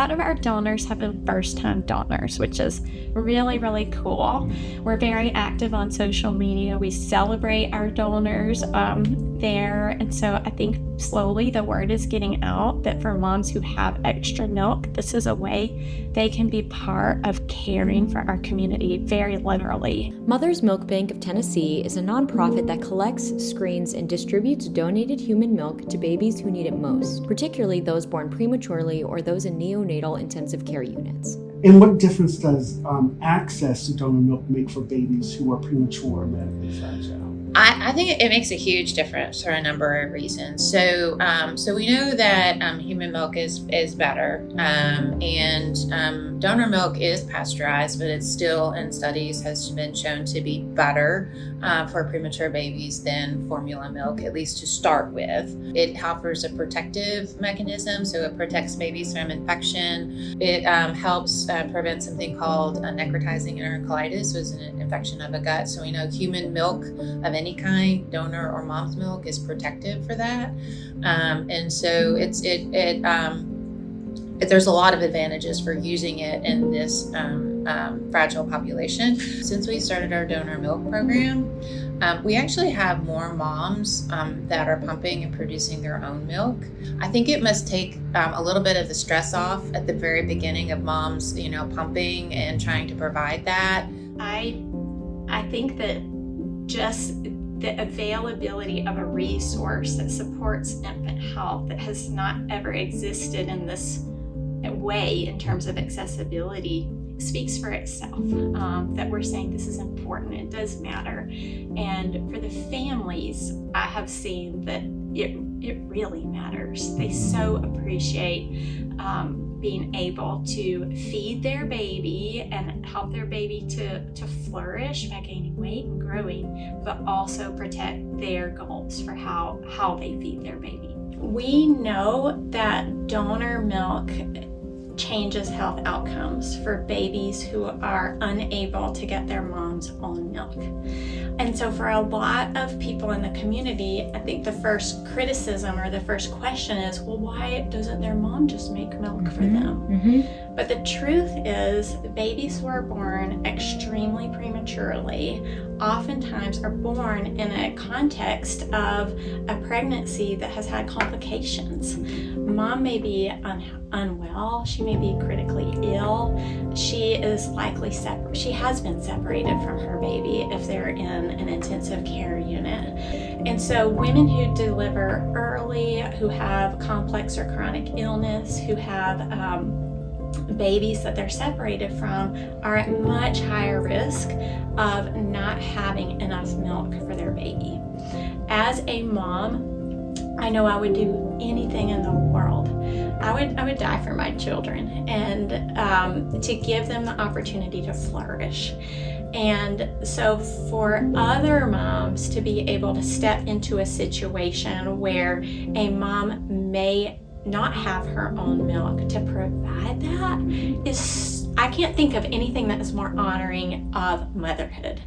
lot of our donors have been first-time donors, which is really, really cool. We're very active on social media. We celebrate our donors there. And so I think slowly the word is getting out that for moms who have extra milk, this is a way they can be part of caring for our community, very literally. Mother's Milk Bank of Tennessee is a nonprofit that collects, screens, and distributes donated human milk to babies who need it most, particularly those born prematurely or those in neonatal intensive care units. And what difference does access to donor milk make for babies who are premature or medically fragile? I think it makes a huge difference for a number of reasons. So we know that human milk is better, and donor milk is pasteurized, but it's still in studies has been shown to be better for premature babies than formula milk, at least to start with. It offers a protective mechanism, so it protects babies from infection. It helps prevent something called necrotizing enterocolitis, which is an infection of the gut. So we know human milk of any kind, donor or mom's milk, is protective for that. And so there's a lot of advantages for using it in this fragile population. Since we started our donor milk program, we actually have more moms that are pumping and producing their own milk. I think it must take a little bit of the stress off at the very beginning of moms, pumping and trying to provide that. I think that just the availability of a resource that supports infant health that has not ever existed in this way in terms of accessibility speaks for itself. That we're saying this is important, it does matter. And for the families, I have seen that it really matters. They so appreciate being able to feed their baby and help their baby to flourish by gaining weight and growing, but also protect their goals for how they feed their baby. We know that donor milk changes health outcomes for babies who are unable to get their mom's own milk. And so for a lot of people in the community, I think the first criticism or the first question is, well, why doesn't their mom just make milk for them? Mm-hmm. But the truth is, babies who are born extremely prematurely oftentimes are born in a context of a pregnancy that has had complications. Mom may be unwell, she may be critically ill, she is likely she has been separated from her baby if they're in an intensive care unit. And so women who deliver early, who have complex or chronic illness, who have babies that they're separated from, are at much higher risk of not having enough milk for their baby. As a mom, I know I would do anything in the world. I would die for my children and to give them the opportunity to flourish. And so for other moms to be able to step into a situation where a mom may not have her own milk, to provide that I can't think of anything that is more honoring of motherhood.